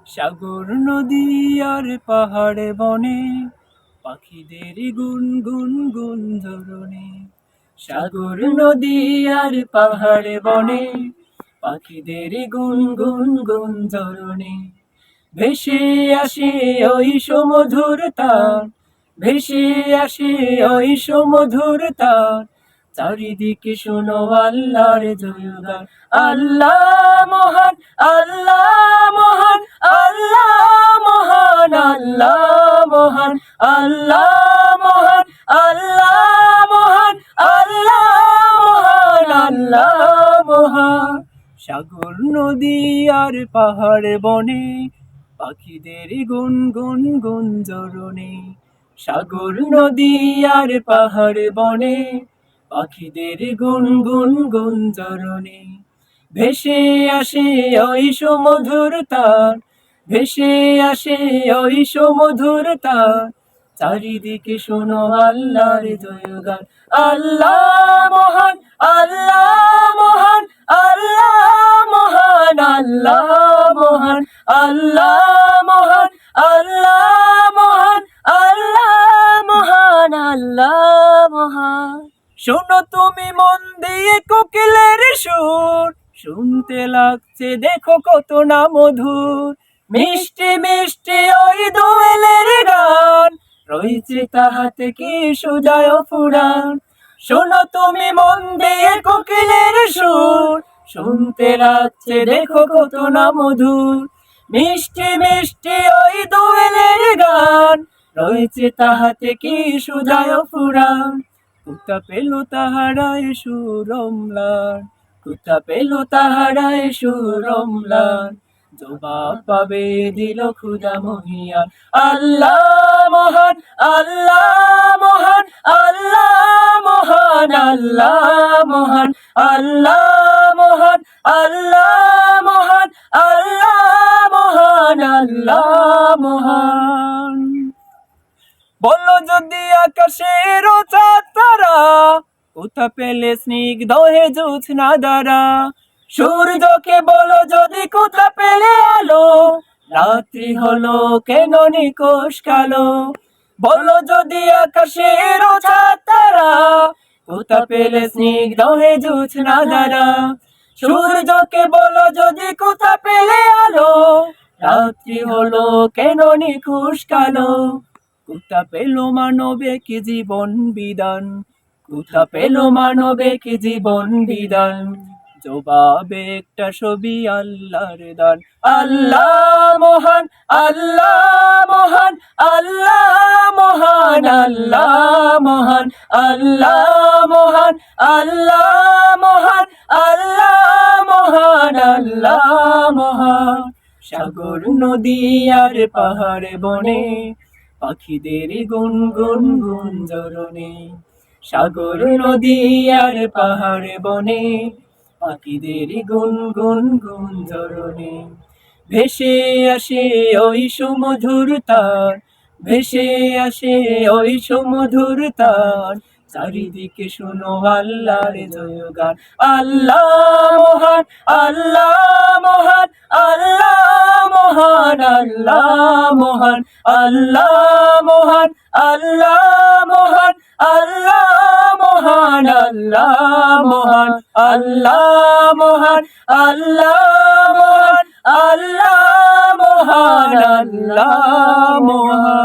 সাগর নদী আর পাহাড় বনে পাখিদের গুন গুন গুন ঝরনে। সাগর নদী আর পাহাড় বনে পাখিদের গুন গুন গুন ঝরনে। ভেসে আসে ওই সুমধুর তার, ভেসে আসে ওই সুমধুর তার। চারিদিকে শোনো আল্লাহর জয়গান। আল্লাহ মহান, আল্লাহ মহান, আল্লাহ মহান, আল্লাহ মহান, আল্লাহ মহান, আল্লাহ মহান, আল্লাহ মহান, আল্লাহ মহান। সাগর নদী আর পাহাড় বনে পাখিদের গুন গুন গুন ঝরনে। সাগর নদী আর পাহাড় বনে পাখিদের গুন গুন গুন ঝরনে। ভেসে আসে ওই সুমধুর তার, ভেসে আসে ওই সুমধুর তার। চারিদিকে শোনো আল্লাহর জয়গান। আল্লাহ মহান, আল্লাহ মহান, আল্লাহ মহান, আল্লাহ মহান, আল্লাহ মহান, আল্লাহ মহান, আল্লাহ মহান, আল্লাহ মহান। শোনো তুমি মন দিয়ে কোকিলের সুর, শুনতে লাগছে দেখো কত না মধুর। মিষ্টি মিষ্টি ওই দোয়েলের গান, রয়েছে তাহাতে কি সুজয় ফুরান। শোনো তুমি মন দিয়ে কোকিলের সুর, শুনতে লাগছে দেখো কত না মধুর। মিষ্টি মিষ্টি ওই দোয়েলের গান, রয়েছে তাহাতে কি সুজয় ফুরান। কোথা পেল তাহারায় সুরমলান, কোথা পেল তাহারায় সুরমলান। জবাব পাবে দিল খুদা মহিয়ান। আল্লাহ মহান, আল্লাহ মহান, আল্লাহ মহান, আল্লাহ মহান, আল্লাহ মহান, আল্লাহ মহান, আল্লাহ মহান, আল্লাহ মহান। বলো যদি আকাশের চাঁদ তারা, কোথা পেলে স্নিগ্ধ হে জোছনা দ্বারা। সূর্যকে বলো যদি কোথা পেলে আলো, রাত্রি হলো কেন নিকোষ কালো। বলো যদি আকাশের চাঁদ তারা, কোথা পেলে স্নিগ্ধ হে জোছনা দ্বারা। সূর্যকে বলো যদি কোথা পেলে আলো, রাত্রি হলো কেন নিকোষ কালো। কোথা পেল মানবে কি জীবন বিধান, কোথা পেল মানবে কি জীবন বিধান। জবাবে একটা ছবি আল্লাহর দান। আল্লাহ মহান, আল্লাহ মহান, আল্লাহ মহান, আল্লাহ মহান, আল্লাহ মহান, আল্লাহ মহান, আল্লাহ মহান, আল্লাহ মহান। সাগর নদী আর পাহাড় বনে পাখিদের গুন গুন গুন ঝরনে। সাগর নদী আর পাহাড় বনে পাখিদের গুন গুন গুন ঝরনে। ভেসে আসে ওই সুমধুর তার, ভেসে আসে ওই সুমধুর তার। চারিদিকে শোনো আল্লাহর জয়গান। আল্লাহ মহান, আল্লাহ মহান, আল্লাহ মহান, আল্লাহ মহান, আল্লাহ মহান, আল্লাহ মহান, আল্লাহ মহান, আল্লাহ মহান, আল্লাহ মহান, আল্লাহ মহান, আল্লাহ মহান, আল্লাহ মহান।